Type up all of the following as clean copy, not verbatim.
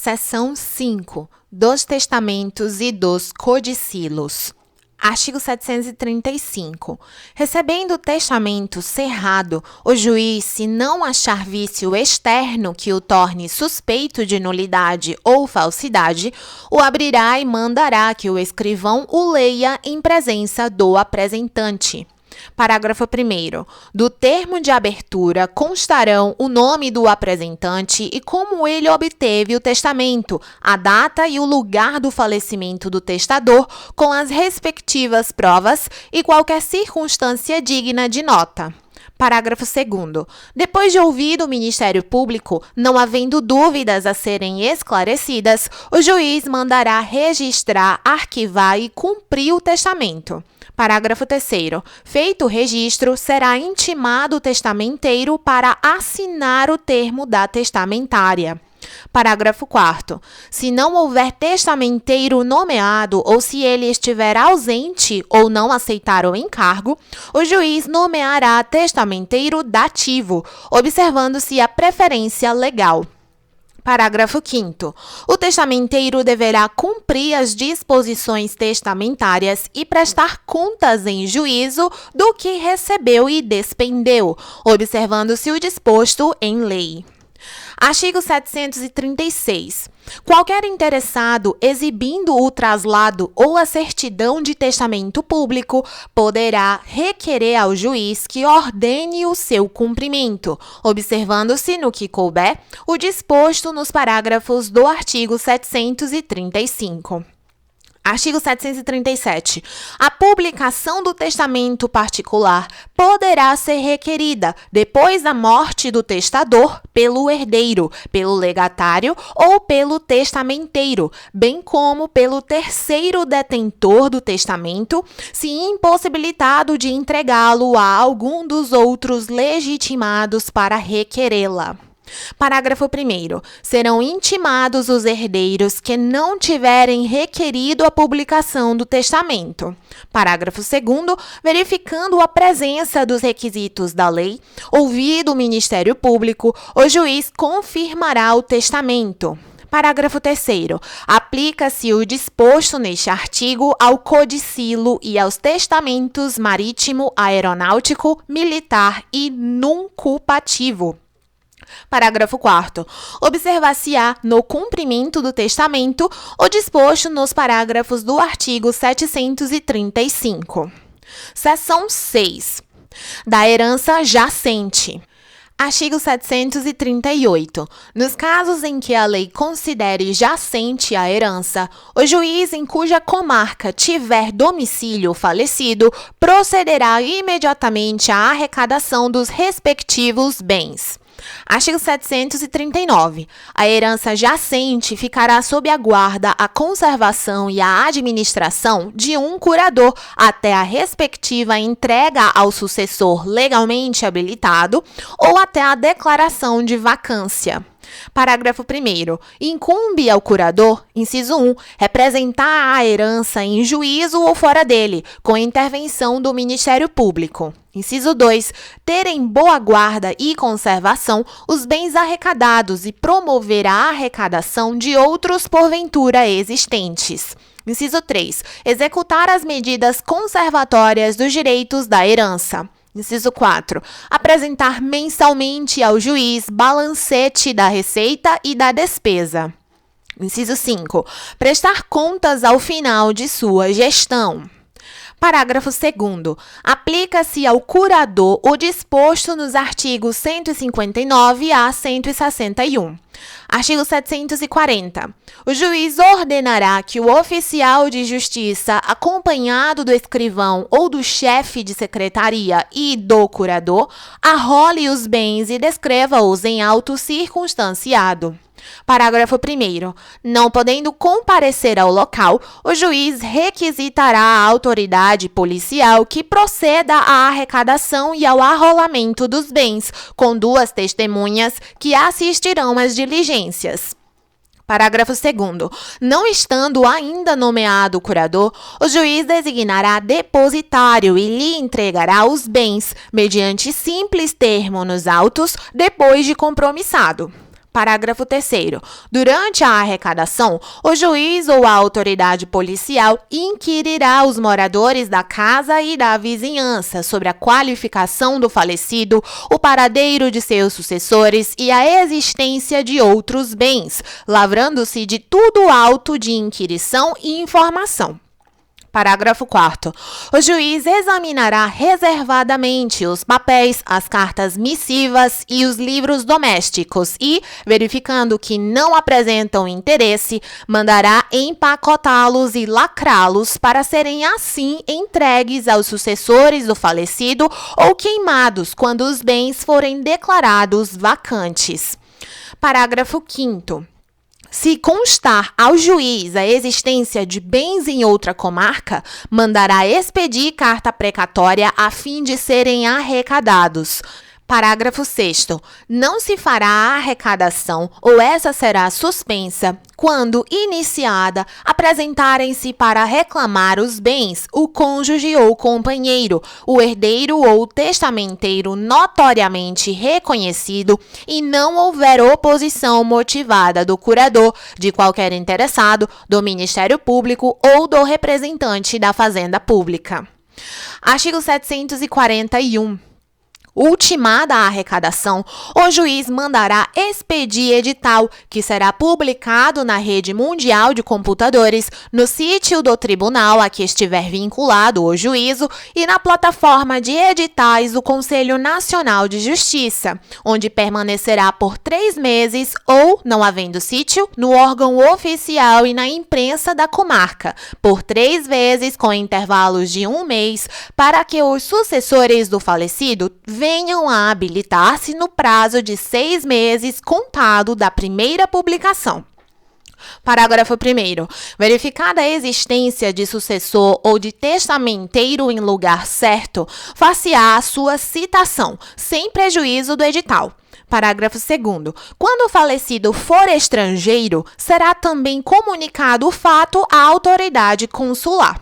Seção 5. Dos testamentos e dos codicilos. Artigo 735. Recebendo o testamento cerrado, o juiz, se não achar vício externo que o torne suspeito de nulidade ou falsidade, o abrirá e mandará que o escrivão o leia em presença do apresentante. Parágrafo 1º. Do termo de abertura constarão o nome do apresentante e como ele obteve o testamento, a data e o lugar do falecimento do testador, com as respectivas provas e qualquer circunstância digna de nota. Parágrafo 2º. Depois de ouvido o Ministério Público, não havendo dúvidas a serem esclarecidas, o juiz mandará registrar, arquivar e cumprir o testamento. Parágrafo 3º. Feito o registro, será intimado o testamenteiro para assinar o termo da testamentária. Parágrafo 4º. Se não houver testamenteiro nomeado ou se ele estiver ausente ou não aceitar o encargo, o juiz nomeará testamenteiro dativo, observando-se a preferência legal. Parágrafo 5º. O testamenteiro deverá cumprir as disposições testamentárias e prestar contas em juízo do que recebeu e despendeu, observando-se o disposto em lei. Artigo 736. Qualquer interessado exibindo o traslado ou a certidão de testamento público poderá requerer ao juiz que ordene o seu cumprimento, observando-se no que couber o disposto nos parágrafos do artigo 735. Artigo 737. A publicação do testamento particular poderá ser requerida, depois da morte do testador, pelo herdeiro, pelo legatário ou pelo testamenteiro, bem como pelo terceiro detentor do testamento, se impossibilitado de entregá-lo a algum dos outros legitimados para requerê-la. Parágrafo 1º. Serão intimados os herdeiros que não tiverem requerido a publicação do testamento. Parágrafo 2º. Verificando a presença dos requisitos da lei, ouvido o Ministério Público, o juiz confirmará o testamento. Parágrafo 3º. Aplica-se o disposto neste artigo ao codicilo e aos testamentos marítimo, aeronáutico, militar e nuncupativo. Parágrafo 4º. Observar-se-á, no cumprimento do testamento, o disposto nos parágrafos do artigo 735. Seção 6. Da herança jacente. Artigo 738. Nos casos em que a lei considere jacente a herança, o juiz em cuja comarca tiver domicílio falecido procederá imediatamente à arrecadação dos respectivos bens. Artigo 739. A herança jacente ficará sob a guarda, a conservação e a administração de um curador até a respectiva entrega ao sucessor legalmente habilitado ou até a declaração de vacância. Parágrafo 1º. Incumbe ao curador, inciso 1, representar a herança em juízo ou fora dele, com intervenção do Ministério Público. Inciso 2. Ter em boa guarda e conservação os bens arrecadados e promover a arrecadação de outros porventura existentes. Inciso 3. Executar as medidas conservatórias dos direitos da herança. Inciso 4. Apresentar mensalmente ao juiz balancete da receita e da despesa. Inciso 5. Prestar contas ao final de sua gestão. Parágrafo 2º. Aplica-se ao curador o disposto nos artigos 159 a 161. Artigo 740. O juiz ordenará que o oficial de justiça, acompanhado do escrivão ou do chefe de secretaria e do curador, arrole os bens e descreva-os em auto circunstanciado. Parágrafo 1º. Não podendo comparecer ao local, o juiz requisitará a autoridade policial que proceda à arrecadação e ao arrolamento dos bens, com 2 testemunhas que assistirão às diligências. Parágrafo 2º. Não estando ainda nomeado o curador, o juiz designará depositário e lhe entregará os bens, mediante simples termo nos autos, depois de compromissado. Parágrafo 3º. Durante a arrecadação, o juiz ou a autoridade policial inquirirá os moradores da casa e da vizinhança sobre a qualificação do falecido, o paradeiro de seus sucessores e a existência de outros bens, lavrando-se de tudo auto de inquirição e informação. Parágrafo 4º. O juiz examinará reservadamente os papéis, as cartas missivas e os livros domésticos e, verificando que não apresentam interesse, mandará empacotá-los e lacrá-los para serem assim entregues aos sucessores do falecido ou queimados quando os bens forem declarados vacantes. Parágrafo 5º. Se constar ao juiz a existência de bens em outra comarca, mandará expedir carta precatória a fim de serem arrecadados. Parágrafo 6º. Não se fará a arrecadação ou essa será suspensa quando, iniciada, apresentarem-se para reclamar os bens o cônjuge ou companheiro, o herdeiro ou testamenteiro notoriamente reconhecido e não houver oposição motivada do curador, de qualquer interessado, do Ministério Público ou do representante da Fazenda Pública. Artigo 741. Ultimada a arrecadação, o juiz mandará expedir edital, que será publicado na rede mundial de computadores, no sítio do tribunal a que estiver vinculado o juízo e na plataforma de editais do Conselho Nacional de Justiça, onde permanecerá por 3 meses ou, não havendo sítio, no órgão oficial e na imprensa da comarca, por 3 vezes com intervalos de 1 mês, para que os sucessores do falecido venham a habilitar-se no prazo de 6 meses contado da primeira publicação. Parágrafo 1º. Verificada a existência de sucessor ou de testamenteiro em lugar certo, far-se-á a sua citação, sem prejuízo do edital. Parágrafo 2º. Quando o falecido for estrangeiro, será também comunicado o fato à autoridade consular.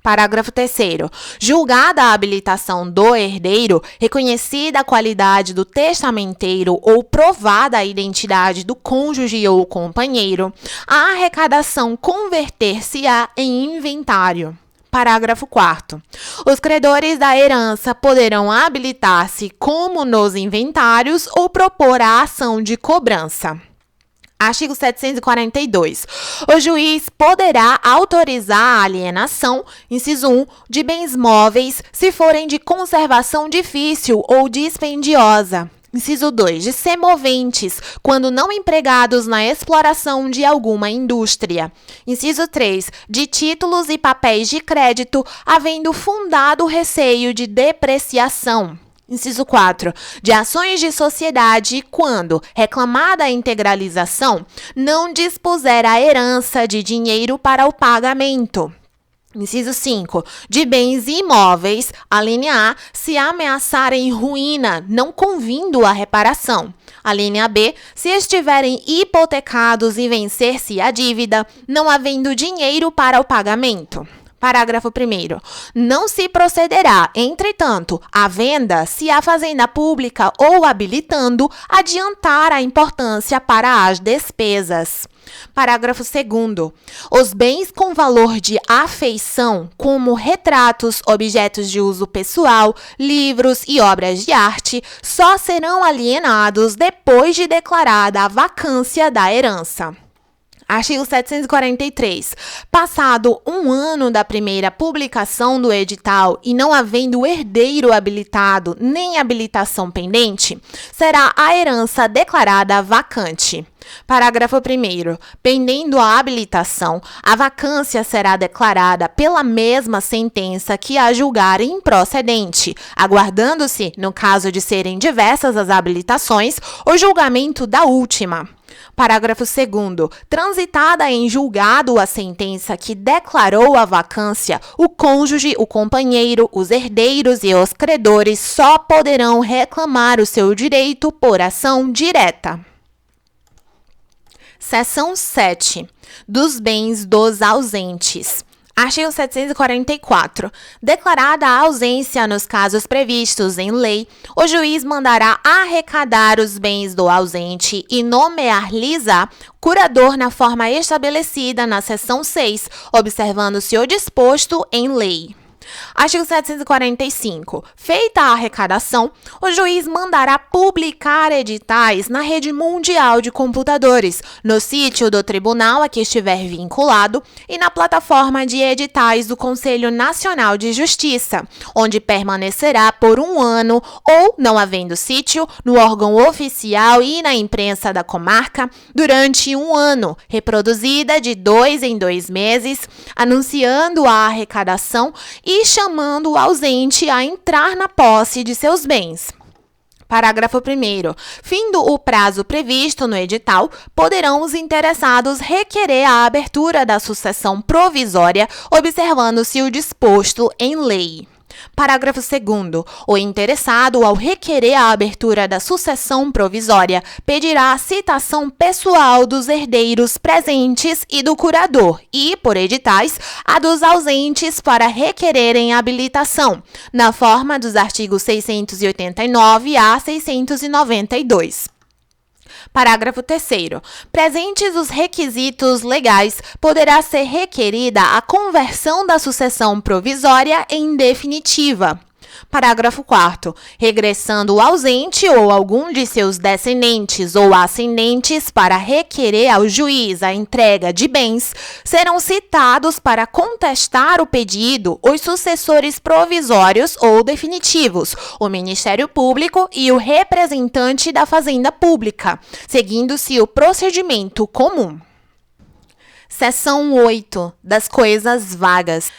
Parágrafo 3º. Julgada a habilitação do herdeiro, reconhecida a qualidade do testamenteiro ou provada a identidade do cônjuge ou companheiro, a arrecadação converter-se-á em inventário. Parágrafo 4º. Os credores da herança poderão habilitar-se como nos inventários ou propor a ação de cobrança. Artigo 742. O juiz poderá autorizar a alienação, inciso 1, de bens móveis, se forem de conservação difícil ou dispendiosa. Inciso 2, de semoventes, quando não empregados na exploração de alguma indústria. Inciso 3, de títulos e papéis de crédito, havendo fundado receio de depreciação. Inciso 4. De ações de sociedade quando, reclamada a integralização, não dispuser a herança de dinheiro para o pagamento. Inciso 5. De bens imóveis, alínea A, se ameaçarem ruína, não convindo a reparação. Alínea B, se estiverem hipotecados e vencer-se a dívida, não havendo dinheiro para o pagamento. Parágrafo 1º. Não se procederá, entretanto, à venda se a fazenda pública ou habilitando adiantar a importância para as despesas. Parágrafo 2º. Os bens com valor de afeição, como retratos, objetos de uso pessoal, livros e obras de arte, só serão alienados depois de declarada a vacância da herança. Artigo 743. Passado 1 ano da primeira publicação do edital e não havendo herdeiro habilitado nem habilitação pendente, será a herança declarada vacante. Parágrafo 1º. Pendendo a habilitação, a vacância será declarada pela mesma sentença que a julgar improcedente, aguardando-se, no caso de serem diversas as habilitações, o julgamento da última. Parágrafo 2º. Transitada em julgado a sentença que declarou a vacância, o cônjuge, o companheiro, os herdeiros e os credores só poderão reclamar o seu direito por ação direta. Seção 7. Dos bens dos ausentes. Artigo 744. Declarada a ausência nos casos previstos em lei, o juiz mandará arrecadar os bens do ausente e nomear-lhes-á curador na forma estabelecida na seção 6, observando-se o disposto em lei. Artigo 745. Feita a arrecadação, o juiz mandará publicar editais na rede mundial de computadores, no sítio do tribunal a que estiver vinculado e na plataforma de editais do Conselho Nacional de Justiça, onde permanecerá por 1 ano ou, não havendo sítio, no órgão oficial e na imprensa da comarca durante 1 ano, reproduzida de 2 em 2 meses, anunciando a arrecadação e chamando o ausente a entrar na posse de seus bens. Parágrafo 1º. Findo o prazo previsto no edital, poderão os interessados requerer a abertura da sucessão provisória, observando-se o disposto em lei. Parágrafo 2º. O interessado, ao requerer a abertura da sucessão provisória, pedirá a citação pessoal dos herdeiros presentes e do curador e, por editais, a dos ausentes para requererem habilitação, na forma dos artigos 689 a 692. Parágrafo 3º. Presentes os requisitos legais, poderá ser requerida a conversão da sucessão provisória em definitiva. Parágrafo 4º. Regressando o ausente ou algum de seus descendentes ou ascendentes para requerer ao juiz a entrega de bens, serão citados para contestar o pedido os sucessores provisórios ou definitivos, o Ministério Público e o representante da Fazenda Pública, seguindo-se o procedimento comum. Seção 8. Das coisas vagas.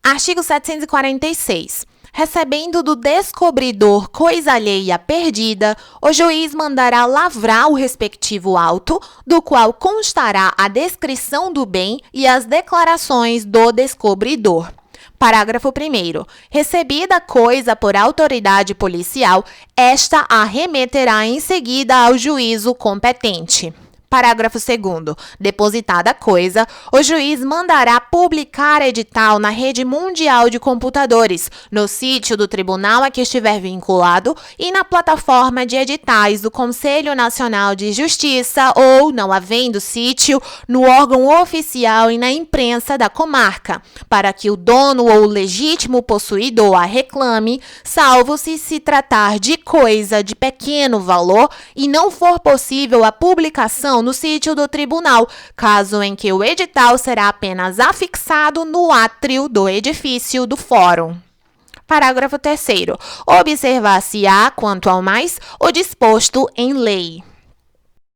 Artigo 746. Recebendo do descobridor coisa alheia perdida, o juiz mandará lavrar o respectivo auto, do qual constará a descrição do bem e as declarações do descobridor. Parágrafo 1º. Recebida coisa por autoridade policial, esta a remeterá em seguida ao juízo competente. Parágrafo 2º. Depositada a coisa, o juiz mandará publicar edital na rede mundial de computadores, no sítio do tribunal a que estiver vinculado e na plataforma de editais do Conselho Nacional de Justiça ou, não havendo sítio, no órgão oficial e na imprensa da comarca, para que o dono ou legítimo possuidor a reclame, salvo se tratar de coisa de pequeno valor e não for possível a publicação no sítio do tribunal, caso em que o edital será apenas afixado no átrio do edifício do fórum. Parágrafo 3º. Observar-se-á, quanto ao mais, o disposto em lei.